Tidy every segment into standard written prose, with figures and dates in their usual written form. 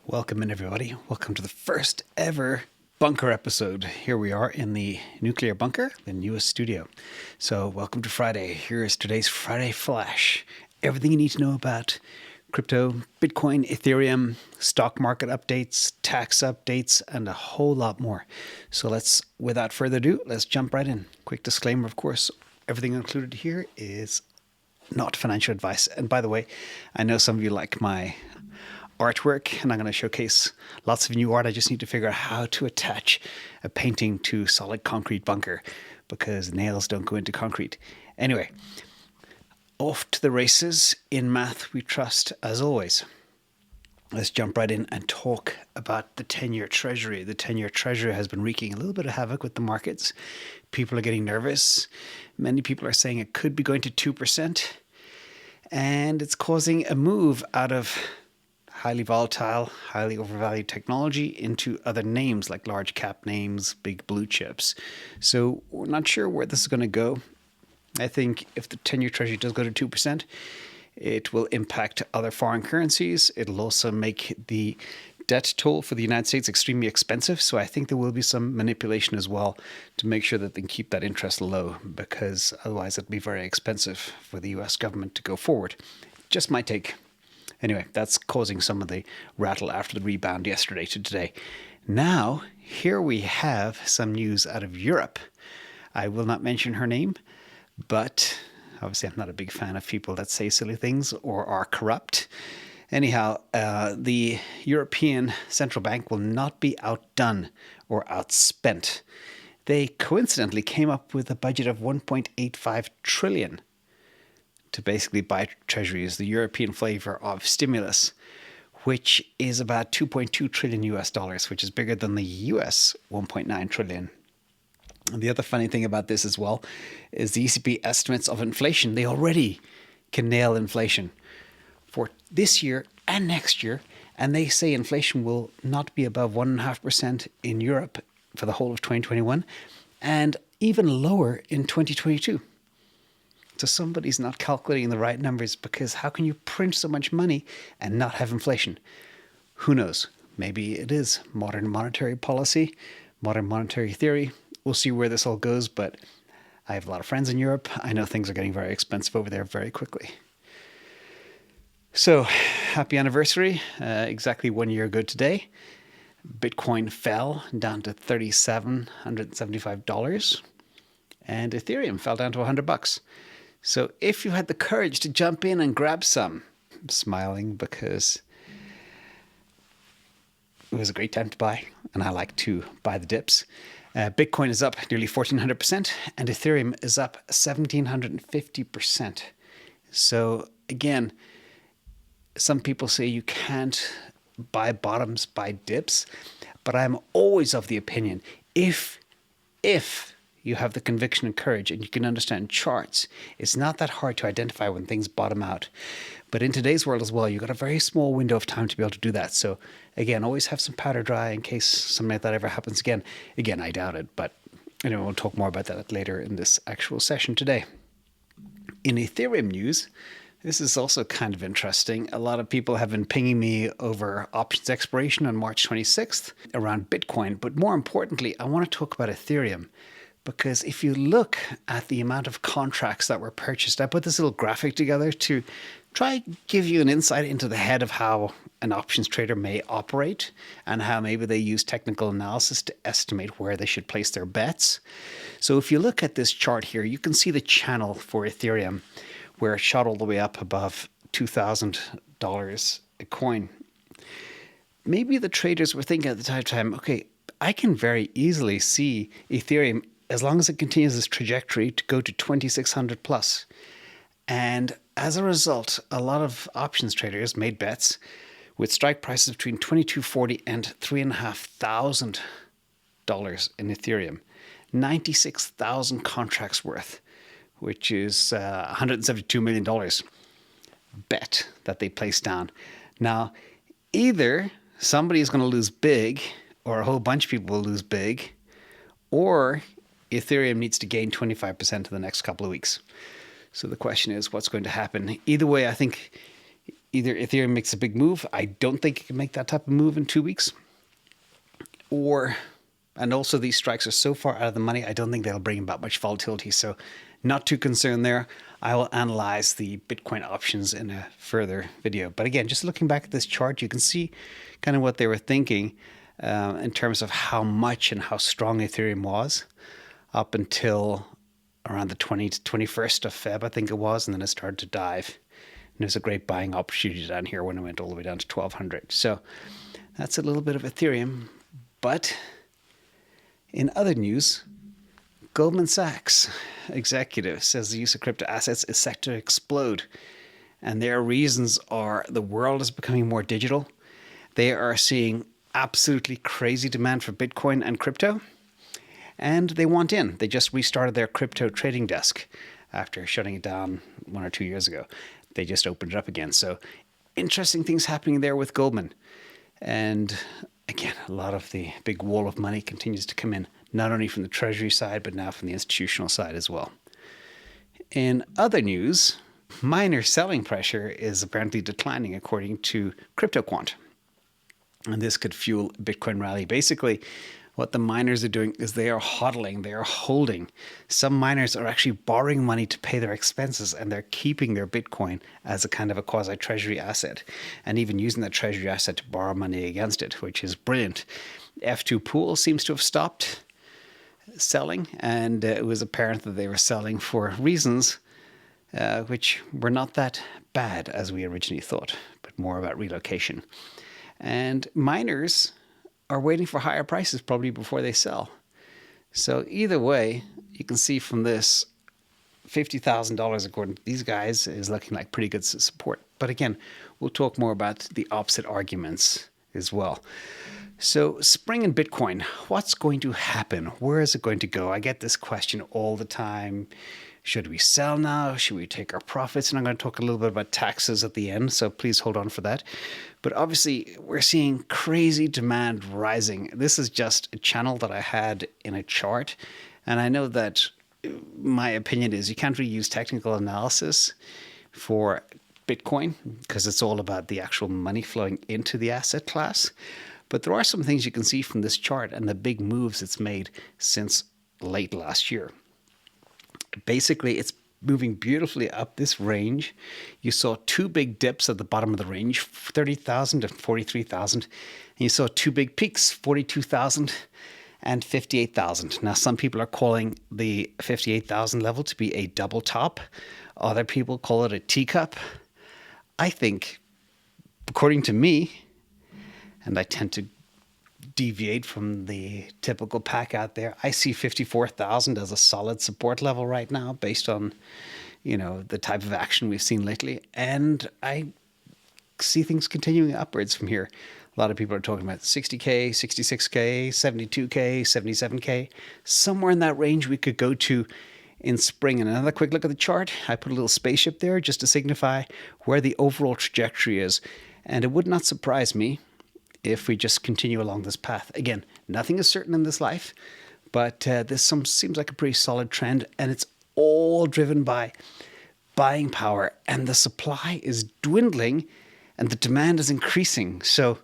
Welcome in, everybody. Welcome to the first ever bunker episode. Here we are in the nuclear bunker, the newest studio. So welcome to Friday. Here is today's Friday Flash. Everything you need to know about crypto, Bitcoin, Ethereum, stock market updates, tax updates, and a whole lot more. So without further ado, let's jump right in. Quick disclaimer, of course, everything included here is not financial advice. And by the way, I know some of you like my artwork, and I'm going to showcase lots of new art. I just need to figure out how to attach a painting to solid concrete bunker because nails don't go into concrete. Anyway, off to the races. In math we trust, as always. Let's jump right in and talk about the 10-year Treasury. The 10-year Treasury has been wreaking a little bit of havoc with the markets. People are getting nervous. Many people are saying it could be going to 2%. And it's causing a move out of highly volatile, highly overvalued technology into other names like large cap names, big blue chips. So we're not sure where this is going to go. I think if the 10-year Treasury does go to 2%, it will impact other foreign currencies. It'll also make the debt toll for the United States extremely expensive. So I think there will be some manipulation as well to make sure that they can keep that interest low, because otherwise it'll be very expensive for the US government to go forward. Just my take. Anyway, that's causing some of the rattle after the rebound yesterday to today. Now, here we have some news out of Europe. I will not mention her name, but obviously I'm not a big fan of people that say silly things or are corrupt. Anyhow, the European Central Bank will not be outdone or outspent. They coincidentally came up with a budget of 1.85 trillion to basically buy treasuries, the European flavor of stimulus, which is about 2.2 trillion US dollars, which is bigger than the US 1.9 trillion. And the other funny thing about this as well is the ECB estimates of inflation. They already can nail inflation for this year and next year. And they say inflation will not be above 1.5% in Europe for the whole of 2021 and even lower in 2022. So somebody's not calculating the right numbers, because how can you print so much money and not have inflation? Who knows? Maybe it is modern monetary policy, modern monetary theory. We'll see where this all goes, but I have a lot of friends in Europe. I know things are getting very expensive over there very quickly. So happy anniversary. Exactly 1 year ago today, Bitcoin fell down to $3,775 and Ethereum fell down to $100. So if you had the courage to jump in and grab some, I'm smiling because it was a great time to buy, and I like to buy the dips. Bitcoin is up nearly 1,400% and Ethereum is up 1,750%. So again, some people say you can't buy bottoms, buy dips, but I'm always of the opinion, if you have the conviction and courage and you can understand charts, it's not that hard to identify when things bottom out. But in today's world as well, you've got a very small window of time to be able to do that. So again, always have some powder dry in case something like that ever happens again. Again, I doubt it, but anyway, we'll talk more about that later in this actual session today. In Ethereum news, this is also kind of interesting. A lot of people have been pinging me over options expiration on March 26th around Bitcoin. But more importantly, I want to talk about Ethereum. Because if you look at the amount of contracts that were purchased, I put this little graphic together to try to give you an insight into the head of how an options trader may operate and how maybe they use technical analysis to estimate where they should place their bets. So if you look at this chart here, you can see the channel for Ethereum where it shot all the way up above $2,000 a coin. Maybe the traders were thinking at the time, okay, I can very easily see Ethereum, as long as it continues this trajectory, to go to 2,600 plus. And as a result, a lot of options traders made bets with strike prices between $2,240 and $3,500 in Ethereum. 96,000 contracts worth, which is $172 million bet that they placed down. Now, either somebody is going to lose big, or a whole bunch of people will lose big, or Ethereum needs to gain 25% in the next couple of weeks. So the question is, what's going to happen? Either way, I think either Ethereum makes a big move. I don't think it can make that type of move in 2 weeks. And also these strikes are so far out of the money, I don't think they'll bring about much volatility. So not too concerned there. I will analyze the Bitcoin options in a further video. But again, just looking back at this chart, you can see kind of what they were thinking in terms of how much and how strong Ethereum was up until around the 20th to 21st of Feb, I think it was. And then it started to dive. And there's a great buying opportunity down here when it went all the way down to 1200. So that's a little bit of Ethereum. But in other news, Goldman Sachs executive says the use of crypto assets is set to explode. And their reasons are the world is becoming more digital. They are seeing absolutely crazy demand for Bitcoin and crypto. And they want in. They just restarted their crypto trading desk after shutting it down 1 or 2 years ago. They just opened it up again. So interesting things happening there with Goldman. And again, a lot of the big wall of money continues to come in, not only from the Treasury side, but now from the institutional side as well. In other news, miner selling pressure is apparently declining according to CryptoQuant. And this could fuel a Bitcoin rally. Basically, what the miners are doing is they are hodling, they are holding. Some miners are actually borrowing money to pay their expenses, and they're keeping their Bitcoin as a kind of a quasi-treasury asset, and even using that treasury asset to borrow money against it, which is brilliant. F2Pool seems to have stopped selling, and it was apparent that they were selling for reasons which were not that bad as we originally thought, but more about relocation. And miners are waiting for higher prices probably before they sell. So either way, you can see from this, $50,000 according to these guys is looking like pretty good support. But again, we'll talk more about the opposite arguments as well. So spring in Bitcoin, what's going to happen? Where is it going to go? I get this question all the time. Should we sell now? Should we take our profits? And I'm going to talk a little bit about taxes at the end, so please hold on for that. But obviously, we're seeing crazy demand rising. This is just a channel that I had in a chart. And I know that my opinion is you can't really use technical analysis for Bitcoin because it's all about the actual money flowing into the asset class. But there are some things you can see from this chart and the big moves it's made since late last year. Basically, it's moving beautifully up this range. You saw two big dips at the bottom of the range, 30,000 and 43,000. And you saw two big peaks, 42,000 and 58,000. Now, some people are calling the 58,000 level to be a double top. Other people call it a teacup. I think, according to me, and I tend to deviate from the typical pack out there, I see 54,000 as a solid support level right now based on, the type of action we've seen lately. And I see things continuing upwards from here. A lot of people are talking about 60K, 66K, 72K, 77K. Somewhere in that range we could go to in spring. And another quick look at the chart. I put a little spaceship there just to signify where the overall trajectory is. And it would not surprise me if we just continue along this path. Again, nothing is certain in this life, but this seems like a pretty solid trend, and it's all driven by buying power, and the supply is dwindling and the demand is increasing. So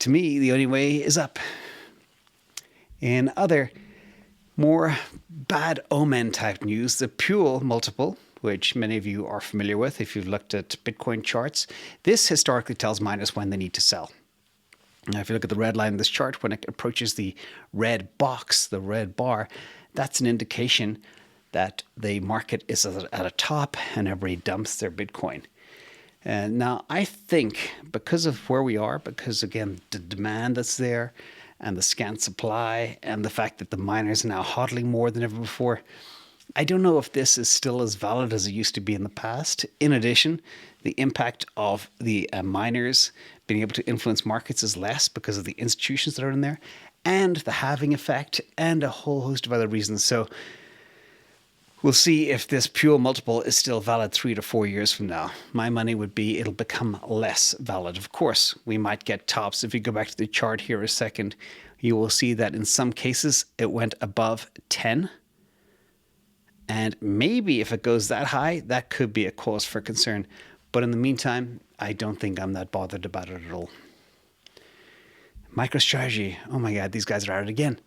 to me, the only way is up. In other more bad omen type news, the Puell multiple, which many of you are familiar with if you've looked at Bitcoin charts, this historically tells miners when they need to sell. Now, if you look at the red line in this chart, when it approaches the red box, the red bar, that's an indication that the market is at a top and everybody dumps their Bitcoin. And now, I think because of where we are, because again, the demand that's there and the scant supply and the fact that the miners are now hodling more than ever before, I don't know if this is still as valid as it used to be in the past. In addition, the impact of the miners being able to influence markets is less because of the institutions that are in there and the halving effect and a whole host of other reasons. So we'll see if this Puell multiple is still valid 3 to 4 years from now. My money would be it'll become less valid. Of course, we might get tops. If you go back to the chart here a second, you will see that in some cases it went above 10. And maybe if it goes that high, that could be a cause for concern. But in the meantime, I don't think I'm that bothered about it at all. MicroStrategy. Oh my God, these guys are at it again.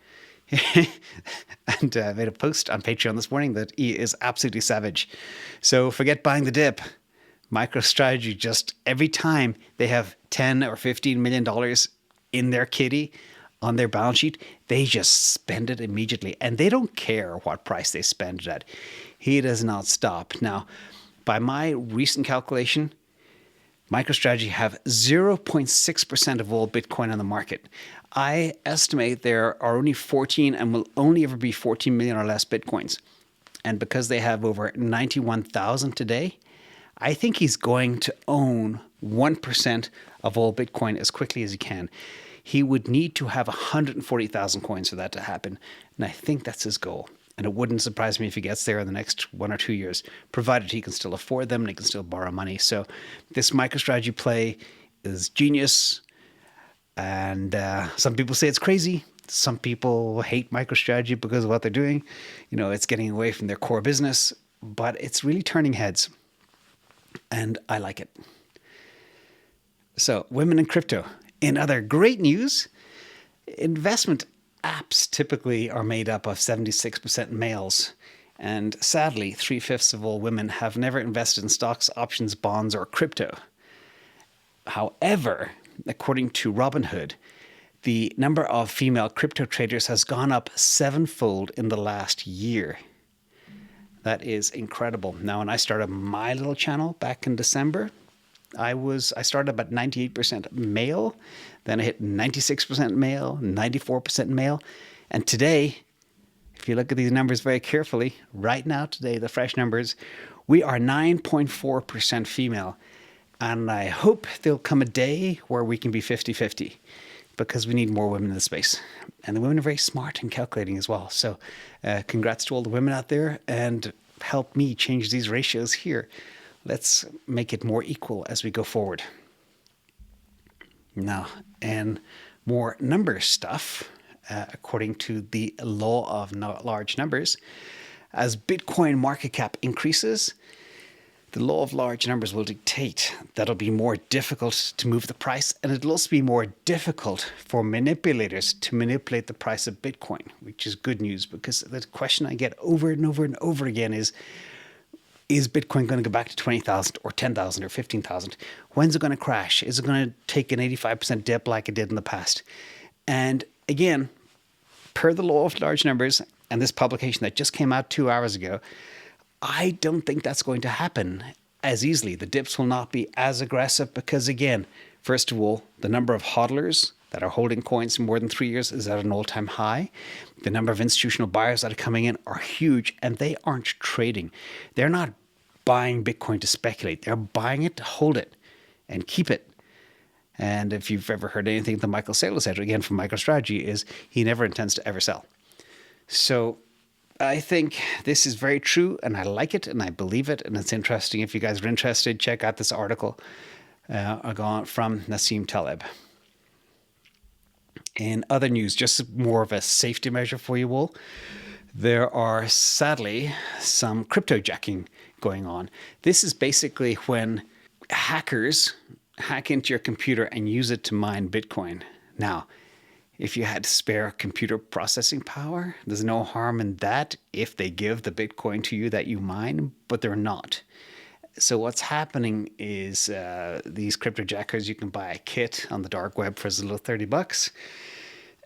And made a post on Patreon this morning that he is absolutely savage. So forget buying the dip. MicroStrategy, just every time they have $10 or $15 million in their kitty on their balance sheet, they just spend it immediately. And they don't care what price they spend it at. He does not stop. Now, by my recent calculation, MicroStrategy have 0.6% of all Bitcoin on the market. I estimate there are only 14 and will only ever be 14 million or less Bitcoins. And because they have over 91,000 today, I think he's going to own 1% of all Bitcoin as quickly as he can. He would need to have 140,000 coins for that to happen. And I think that's his goal. And it wouldn't surprise me if he gets there in the next 1 or 2 years, provided he can still afford them and he can still borrow money. So this MicroStrategy play is genius. And some people say it's crazy. Some people hate MicroStrategy because of what they're doing. You know, it's getting away from their core business, but it's really turning heads. And I like it. So women in crypto. In other great news, investment apps typically are made up of 76% males. And sadly, 3/5 of all women have never invested in stocks, options, bonds, or crypto. However, according to Robinhood, the number of female crypto traders has gone up 7-fold in the last year. That is incredible. Now, when I started my little channel back in December, I started about 98% male, then I hit 96% male, 94% male. And today, if you look at these numbers very carefully, right now today, the fresh numbers, we are 9.4% female. And I hope there'll come a day where we can be 50-50 because we need more women in the space. And the women are very smart and calculating as well. So congrats to all the women out there and help me change these ratios here. Let's make it more equal as we go forward. Now, and more number stuff, according to the law of large numbers, as Bitcoin market cap increases, the law of large numbers will dictate that it'll be more difficult to move the price, and it'll also be more difficult for manipulators to manipulate the price of Bitcoin, which is good news because the question I get over and over and over again is Bitcoin going to go back to 20,000 or 10,000 or 15,000? When's it going to crash? Is it going to take an 85% dip like it did in the past? And again, per the law of large numbers and this publication that just came out 2 hours ago, I don't think that's going to happen as easily. The dips will not be as aggressive because, again, first of all, the number of hodlers that are holding coins for more than 3 years is at an all-time high. The number of institutional buyers that are coming in are huge, and they aren't trading. They're not buying Bitcoin to speculate. They're buying it to hold it and keep it. And if you've ever heard anything that Michael Saylor said, again, from MicroStrategy, is he never intends to ever sell. So I think this is very true, and I like it, and I believe it, and it's interesting. If you guys are interested, check out this article from Nassim Taleb. In other news, just more of a safety measure for you all, there are sadly some cryptojacking going on. This is basically when hackers hack into your computer and use it to mine Bitcoin. Now, if you had spare computer processing power, there's no harm in that if they give the Bitcoin to you that you mine, but they're not. So what's happening is these cryptojackers, you can buy a kit on the dark web for as little as $30.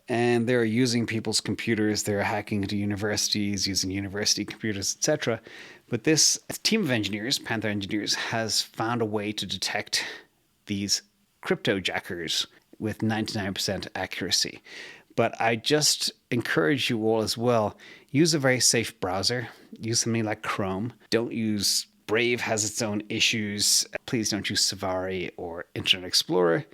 And they're using people's computers. They're hacking into universities, using university computers, etc. But this team of engineers, Panther engineers, has found a way to detect these cryptojackers with 99% accuracy. But I just encourage you all as well, use a very safe browser. Use something like Chrome. Don't use Brave, has its own issues. Please don't use Safari or Internet Explorer.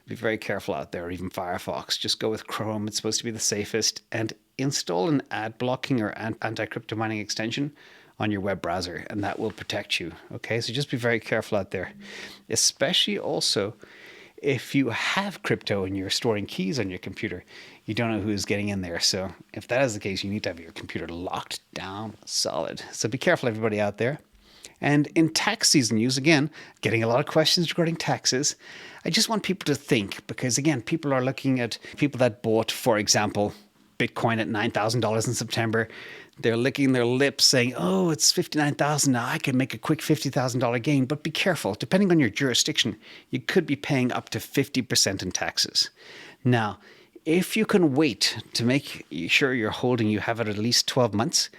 Be very careful out there, or even Firefox. Just go with Chrome. It's supposed to be the safest. And install an ad blocking or anti-crypto mining extension on your web browser, and that will protect you. Okay, so just be very careful out there. Especially also if you have crypto and you're storing keys on your computer, you don't know who's getting in there. So if that is the case, you need to have your computer locked down solid. So be careful, everybody out there. And in tax season news, again, getting a lot of questions regarding taxes. I just want people to think, because again, people are looking at people that bought, for example, Bitcoin at $9,000 in September. They're licking their lips saying, oh, it's 59,000 now. I can make a quick $50,000 gain. But be careful. Depending on your jurisdiction, you could be paying up to 50% in taxes. Now, if you can wait to make sure you're holding, you have it at least 12 months,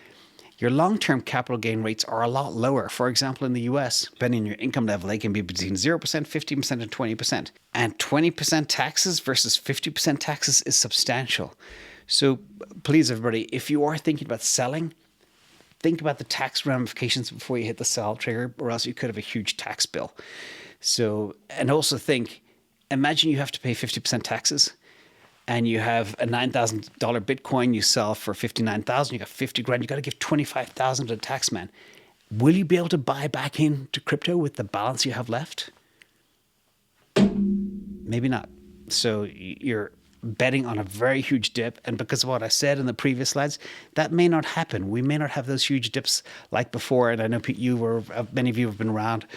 your long-term capital gain rates are a lot lower. For example, in the US, depending on your income level, they can be between 0%, 15%, and 20%. And 20% taxes versus 50% taxes is substantial. So please, everybody, if you are thinking about selling, think about the tax ramifications before you hit the sell trigger, or else you could have a huge tax bill. So, and also think, imagine you have to pay 50% taxes, and you have a $9,000 Bitcoin you sell for 59,000. You got 50 grand. You got to give 25,000 to the tax man. Will you be able to buy back into crypto with the balance you have left? Maybe not. So you're betting on a very huge dip, and because of what I said in the previous slides, that may not happen. We may not have those huge dips like before. And I know many of you have been around,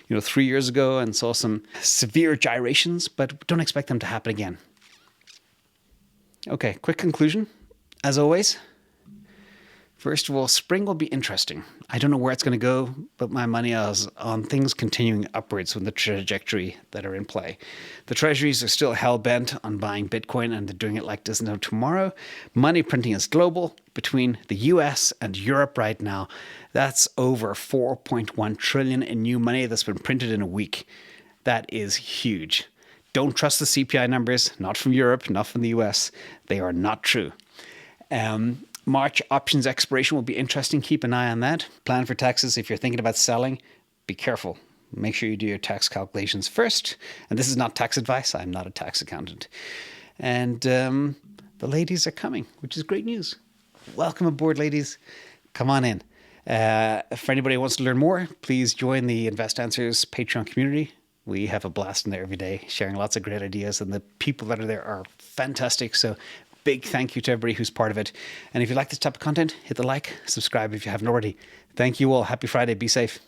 3 years ago and saw some severe gyrations, but don't expect them to happen again. Okay, quick conclusion. As always, first of all, spring will be interesting. I don't know where it's going to go, but my money is on things continuing upwards from the trajectory that are in play. The Treasuries are still hell-bent on buying Bitcoin, and they're doing it like there's no tomorrow. Money printing is global. Between the US and Europe right now, that's over 4.1 trillion in new money that's been printed in a week. That is huge. Don't trust the CPI numbers, not from Europe, not from the US. They are not true. March options expiration will be interesting. Keep an eye on that. Plan for taxes. If you're thinking about selling, be careful. Make sure you do your tax calculations first. And this is not tax advice. I'm not a tax accountant. And the ladies are coming, which is great news. Welcome aboard, ladies. Come on in. For anybody who wants to learn more, please join the Invest Answers Patreon community. We have a blast in there every day, sharing lots of great ideas, and the people that are there are fantastic. So big thank you to everybody who's part of it. And if you like this type of content, hit the like, subscribe if you haven't already. Thank you all. Happy Friday. Be safe.